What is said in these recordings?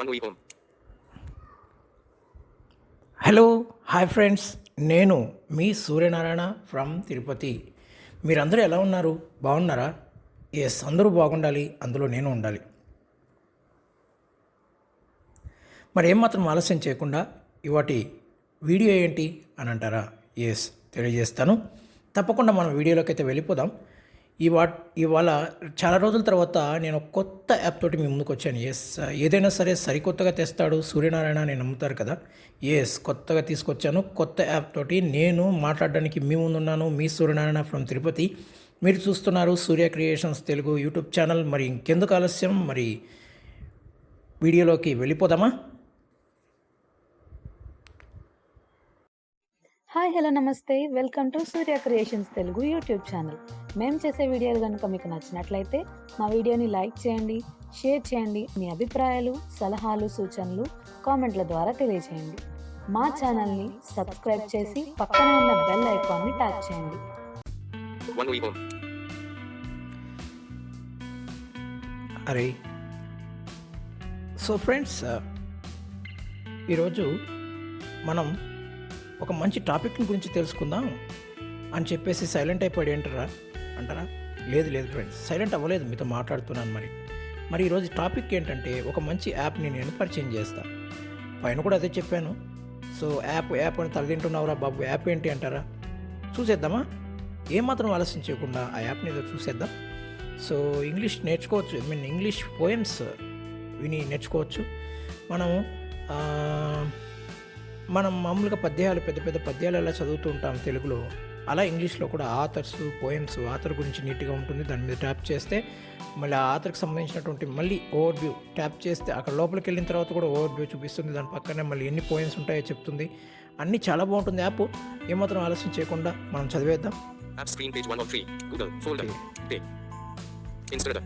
One week home. Hello hi friends, నేను మీ Suryanarayana from Tirupati. మీరందరూ ఎలా ఉన్నారు? బాగున్నారా? ఎస్, అందరూ బాగుండాలి, అందులో నేను ఉండాలి. మరి ఏమాత్రం ఆలస్యం చేయకుండా ఇవాటి వీడియో ఏంటి అని అంటారా? ఎస్, తెలియజేస్తాను. తప్పకుండా మనం వీడియోలోకి అయితే వెళ్ళిపోదాం. ఇవాళ చాలా రోజుల తర్వాత నేను కొత్త యాప్ తోటి మీ ముందుకు వచ్చాను. ఎస్, ఏదైనా సరే సరికొత్తగా తెస్తాడు సూర్యనారాయణ అని నమ్ముతారు కదా. ఎస్, కొత్తగా తీసుకొచ్చాను. కొత్త యాప్ తోటి నేను మాట్లాడడానికి మీ ముందున్నాను. మీ సూర్యనారాయణ ఫ్రమ్ తిరుపతి. మీరు చూస్తున్నారు సూర్య క్రియేషన్స్ తెలుగు యూట్యూబ్ ఛానల్. మరి ఇంకెందుకు ఆలస్యం, మరి వీడియోలోకి వెళ్ళిపోదామా? హాయ్ హలో నమస్తే, welcome to Surya creations Telugu YouTube channel. మేము చేసే వీడియోలు కనుక మీకు నచ్చినట్లయితే మా వీడియోని లైక్ చేయండి, షేర్ చేయండి. మీ అభిప్రాయాలు, సలహాలు, సూచనలు కామెంట్ల ద్వారా తెలియజేయండి. మా ఛానల్ని సబ్స్క్రైబ్ చేసి పక్కనే ఉన్న బెల్ ఐకాన్ని ట్యాప్ చేయండి. One week home. అరే, సో ఫ్రెండ్స్, ఈరోజు మనం ఒక మంచి టాపిక్ గురించి తెలుసుకుందాం అని చెప్పేసి సైలెంట్ అయిపోయాడు అంటారా? లేదు ఫ్రెండ్స్, సైలెంట్ అవ్వలేదు, మీతో మాట్లాడుతున్నాను. మరి ఈరోజు టాపిక్ ఏంటంటే ఒక మంచి యాప్ని నేను పరిచయం చేస్తాను. పైన కూడా అదే చెప్పాను. సో యాప్ అని తలదింటున్నావురా బాబు, యాప్ ఏంటి అంటారా? చూసేద్దామా? ఏమాత్రం ఆలస్యం చేయకుండా ఆ యాప్ని ఏదో చూసేద్దాం. సో ఇంగ్లీష్ నేర్చుకోవచ్చు, ఇంగ్లీష్ పోయమ్స్ విని నేర్చుకోవచ్చు. మనం మామూలుగా పద్యాలు, పెద్ద పెద్ద పద్యాలు ఎలా చదువుతూ ఉంటాం తెలుగులో, అలా ఇంగ్లీష్లో కూడా ఆథర్స్, పోయమ్స్, ఆథర్ గురించి నీట్గా ఉంటుంది. దాని మీద ట్యాప్ చేస్తే మళ్ళీ ఆ ఆథర్కి సంబంధించినటువంటి మళ్ళీ ఓవర్ వ్యూ ట్యాప్ చేస్తే అక్కడ లోపలికి వెళ్ళిన తర్వాత కూడా ఓవర్ వ్యూ చూపిస్తుంది. దాని పక్కనే మళ్ళీ ఎన్ని పోయమ్స్ ఉంటాయో చెప్తుంది. అన్నీ చాలా బాగుంటుంది యాప్. ఏమాత్రం ఆలస్యం చేయకుండా మనం చదివేద్దాం. App screen page 1 of 3. Google folder. Pay. Installer.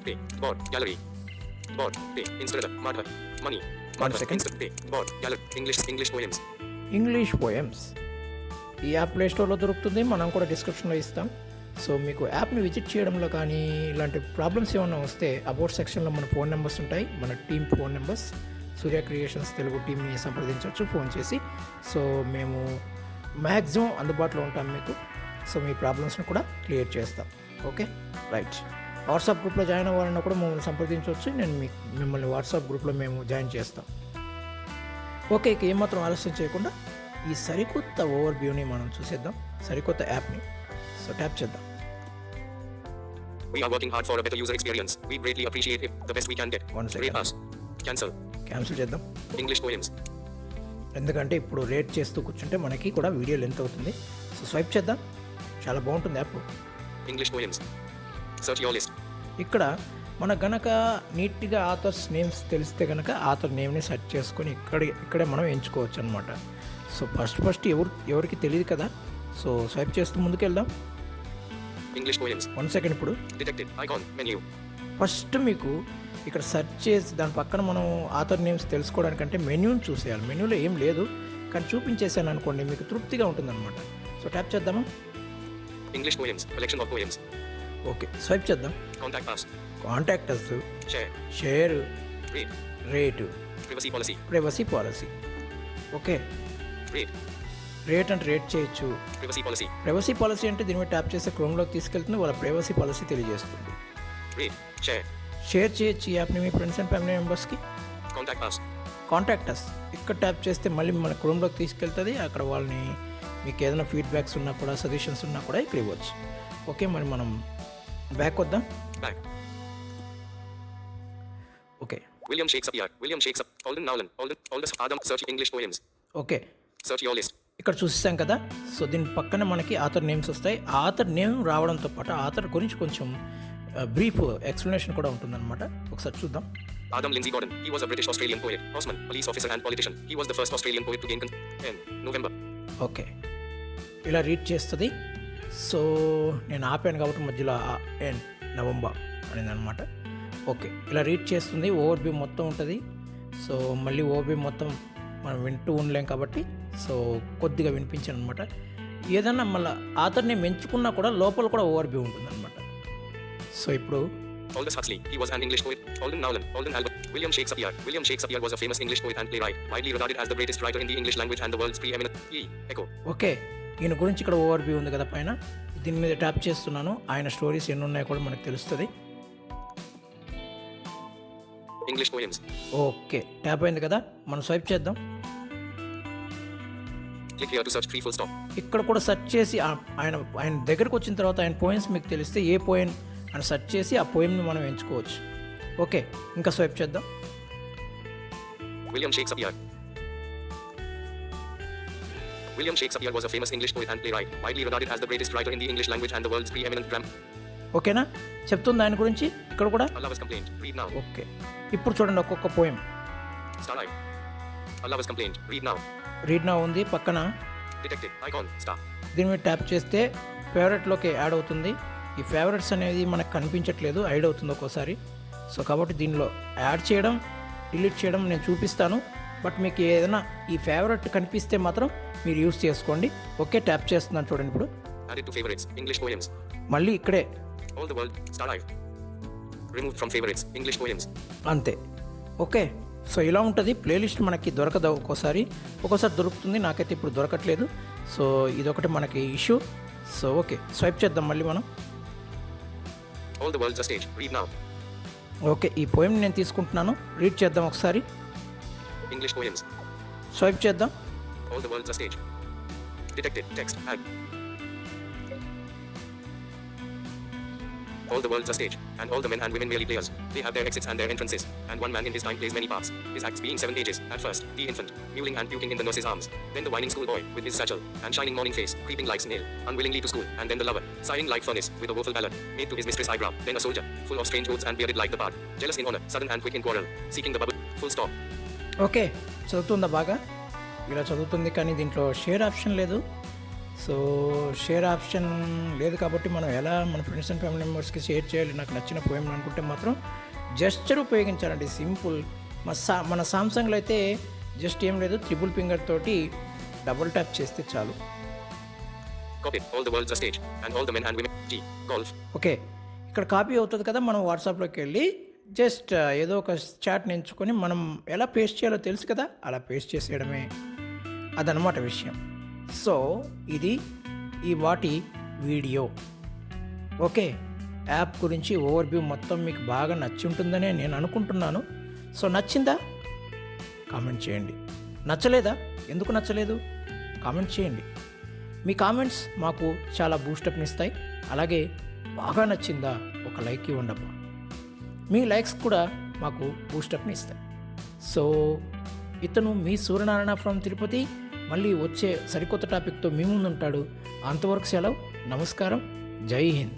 Pay. Board. Gallery. Board. Pay. Installer. Madhur. Money. One second. Pay. Board. Gallery. English poems. English poems ఈ యాప్ ప్లే స్టోర్లో దొరుకుతుంది. మనం కూడా డిస్క్రిప్షన్లో ఇస్తాం. సో మీకు యాప్ని విజిట్ చేయడంలో కానీ ఇలాంటి ప్రాబ్లమ్స్ ఏమైనా వస్తే అబౌట్ సెక్షన్లో మన ఫోన్ నెంబర్స్ ఉంటాయి, మన టీమ్ ఫోన్ నెంబర్స్. సూర్య క్రియేషన్స్ తెలుగు టీమ్ని సంప్రదించవచ్చు ఫోన్ చేసి. సో మేము మ్యాక్సిమం అందుబాటులో ఉంటాం మీకు. సో మీ ప్రాబ్లమ్స్ని కూడా క్లియర్ చేస్తాం. Okay, right. వాట్సాప్ గ్రూప్లో జాయిన్ అవ్వాలన్నా కూడా మమ్మల్ని సంప్రదించవచ్చు. నేను మిమ్మల్ని వాట్సాప్ గ్రూప్లో మేము జాయిన్ చేస్తాం. ఓకే, ఇక ఏమాత్రం ఆలస్యం చేయకుండా ఈ సరికొత్త ఓవర్ వ్యూని మనం చూసేద్దాం, సరికొత్త యాప్ని. సో ట్యాప్ చేద్దాం. We are working hard for a better user experience. We greatly appreciate it. The best we can get. One second. Rate us. Cancel చేద్దాం. English poems. ఎందుకంటే ఇప్పుడు రేట్ చేస్తూ కూర్చుంటే మనకి కూడా వీడియో లెంత్ అవుతుంది. సో స్వైప్ చేద్దాం. చాలా బాగుంటుంది app. English poems. Search your list. ఇక్కడ మనకు గనక నీట్గా ఆథర్స్ నేమ్స్ తెలిస్తే కనుక ఆథర్ నేమ్ని సెర్చ్ చేసుకొని ఇక్కడే మనం ఎంచుకోవచ్చు అనమాట. సో ఫస్ట్ ఎవరికి తెలియదు కదా. సో స్వైప్ చేస్తూ ముందుకు వెళ్దాం. English poems. 1 సెకండ్. ఇప్పుడు Detected. Icon. Menu. ఫస్ట్ మీకు ఇక్కడ సెర్చ్ చేసి దాని పక్కన మనం ఆథర్ నేమ్స్ తెలుసుకోవడానికంటే మెన్యూని చూసేయాలి. మెన్యూలో ఏం లేదు, కానీ చూపించేసాను అనుకోండి మీకు తృప్తిగా ఉంటుందన్నమాట. సో ట్యాప్ చేద్దామా? English poems. Collection of poems. Okay, swipe చేద్దాం. Contact us. Contact us, Share. Share, Rate. Rate, Privacy policy. Privacy policy. Okay, Rate. Rate అంటే రేట్ చేయొచ్చు. Privacy policy. ప్రైవసీ పాలసీ అంటే దీని మీద ట్యాప్ చేస్తే క్రోమ్లోకి తీసుకెళ్తుంది, వాళ్ళ ప్రైవసీ పాలసీ తెలియజేస్తుంది. Rate. Share. షేర్ చేయొచ్చు ఈ యాప్ని మీ ఫ్రెండ్స్ అండ్ ఫ్యామిలీ మెంబర్స్కి. Contact us. కాంటాక్ట్ అస్ ఇక్కడ ట్యాప్ చేస్తే మళ్ళీ మన క్రోమ్లోకి తీసుకెళ్తుంది. అక్కడ వాళ్ళని మీకు ఏదైనా ఫీడ్బ్యాక్స్ ఉన్నా కూడా, సజెషన్స్ ఉన్నా కూడా ఇక్కడ ఇవ్వచ్చు. ఓకే, మరి మనం బ్యాక్ వద్దాం. Back. Okay William Shakespeare. William Shakespeare. Alden Nolan. Aldous Adam. Search English poems. Okay, Search your list. ఇక్కడ చూసాం కదా. సో దీని పక్కన మనకి ఆథర్ నేమ్స్ వస్తాయి. ఆథర్ నేమ్ రావడంతో పాటు ఆథర్ గురించి కొంచెం బ్రీఫ్ ఎక్స్ప్లెనేషన్ కూడా ఉంటుందన్నమాట. ఒకసారి చూద్దాం. Adam Lindsay Gordon. He was a British-Australian poet, horseman, police officer and politician. He was the first Australian poet to gain November. Okay, ఇలా రీడ్ చేస్తుంది. సో నేను ఆపాను కాబట్టి మధ్యలో నవంబర్ అనేది అనమాట. ఓకే, ఇలా రీడ్ చేస్తుంది. ఓవర్ వ్యూ మొత్తం ఉంటుంది. సో మళ్ళీ ఓవర్ వ్యూ మొత్తం మనం వింటూ ఉండలేం కాబట్టి సో కొద్దిగా వినిపించాను అనమాట. ఏదన్నా మళ్ళీ ఆథర్ని ఎంచుకున్నా కూడా లోపల కూడా ఓవర్ వ్యూ ఉంటుంది అనమాట. సో ఇప్పుడు Aldous Huxley. He was an English poet. Alden Nolan. Alden Albert. William Shakespeare. William Shakespeare was a famous English poet and playwright, widely regarded as the greatest writer in the English language and the world's preeminent. Echo. Okay, ఈయన గురించి ఇక్కడ over view ఉంది కదా పైన, దీని మీద tap చేస్తున్నాను. ఆయన స్టోరీస్ ఎన్ని ఉన్నాయో కూడా మనకు తెలుస్తుంది. English poems. ఓకే, ట్యాప్ అయింది కదా, మనం స్వైప్ చేద్దాం. Click here to search free full stop. ఇక్కడ కూడా సెర్చ్ చేసి ఆయన దగ్గరకు వచ్చిన తర్వాత ఆయన పోయిమ్స్ మీకు తెలిస్తే ఏ పోయిం అని సెర్చ్ చేసి ఆ పోయిమ్ని మనం ఎంచుకోవచ్చు. ఓకే, ఇంకా స్వైప్ చేద్దాం. William Shakespeare. William Shakespeare was a famous English poet and playwright, widely regarded as the greatest writer in the English language and the world's preeminent ఓకేనా, చెప్తుంది ఆయన గురించి ఇక్కడ కూడా. Allah was complained. Read now. Okay, ఇప్పుడు చూడండి ఒక్కొక్క పోయిం. Starlight. Allah was complained. Read now. Read నా ఉంది పక్కన. Detective. Icon. Star. దీని మీద ట్యాప్ చేస్తే ఫేవరెట్లోకి యాడ్ అవుతుంది. ఈ ఫేవరెట్స్ అనేది మనకు కనిపించట్లేదు, యాడ్ అవుతుంది ఒక్కోసారి. సో కాబట్టి దీనిలో యాడ్ చేయడం, డిలీట్ చేయడం నేను చూపిస్తాను. బట్ మీకు ఏదైనా ఈ ఫేవరెట్ కనిపిస్తే మాత్రం మీరు యూస్ చేసుకోండి. ఓకే, ట్యాప్ చేస్తున్నాను చూడండి ఇప్పుడు. Added to favorites. English poems. మళ్ళీ ఇక్కడే All the world. Starlight. Removed from favorites. English poems. అంతే. ఓకే, సో ఇలా ఉంటుంది. ప్లేలిస్ట్ మనకి దొరకదు, ఒక్కోసారి దొరుకుతుంది, నాకైతే ఇప్పుడు దొరకట్లేదు. సో ఇదొకటి మనకి ఇష్యూ. సో ఓకే, స్వైప్ చేద్దాం మళ్ళీ మనం. All the world's a stage. Read now. Okay, ఈ పోయం నేను తీసుకుంటున్నాను, రీడ్ చేద్దాం ఒకసారి. English poems. స్వైప్ చేద్దాం. All the world's a stage. Detective. Text. Add. All the world's a stage, and all the men and women merely players. They have their exits and their entrances, and one man in his time plays many parts. His acts being 7 ages. At first, the infant, mewling and puking in the nurse's arms. Then the whining schoolboy, with his satchel, and shining morning face, creeping like snail, unwillingly to school. And then the lover, sighing like furnace, with a woeful ballad, made to his mistress eyebrow. Then a soldier, full of strange oaths and bearded like the bard, jealous in honor, sudden and quick in quarrel, seeking the bubble. Full stop. Okay, చదువుతుందా బాగా? ఇలా చదువుతుంది, కానీ దీంట్లో share option లేదు. So share option లేదు కాబట్టి మనం ఎలా మన ఫ్రెండ్స్ అండ్ ఫ్యామిలీ మెంబర్స్కి షేర్ చేయాలి, నాకు నచ్చిన పోయం అనుకుంటే మాత్రం జస్చర్ ఉపయోగించాలండి, సింపుల్. మన సామ్సంగ్లో అయితే జస్ట్ ఏం లేదు, ట్రిపుల్ ఫింగర్ తోటి డబుల్ ట్యాప్ చేస్తే చాలు. Copy. All the world's a stage, and all the men and women. G. Golf. Okay, ఇక్కడ కాపీ అవుతుంది కదా, మనం వాట్సాప్లోకి వెళ్ళి జస్ట్ ఏదో ఒక చాట్ని ఎంచుకొని మనం ఎలా పేస్ట్ చేయాలో తెలుసు కదా, అలా పేస్ట్ చేసేయడమే, అదనమాట విషయం. సో ఇది వాటి వీడియో. ఓకే, యాప్ గురించి ఓవర్ వ్యూ మొత్తం మీకు బాగా నచ్చి ఉంటుందనే నేను అనుకుంటున్నాను. సో నచ్చిందా? కామెంట్ చేయండి. నచ్చలేదా? ఎందుకు నచ్చలేదు? కామెంట్ చేయండి. మీ కామెంట్స్ మాకు చాలా బూస్టప్ని ఇస్తాయి. అలాగే బాగా నచ్చిందా ఒక లైక్ ఇవ్వండి. మీ లైక్స్ కూడా మాకు బూస్టప్ని ఇస్తాయి. సో ఇతను మీ సూర్యనారాయణ ఫ్రమ్ తిరుపతి. మళ్ళీ వచ్చే సరికొత్త టాపిక్తో మీ ముందు ఉంటాడు. అంతవరకు సెలవు. నమస్కారం. జై హింద్.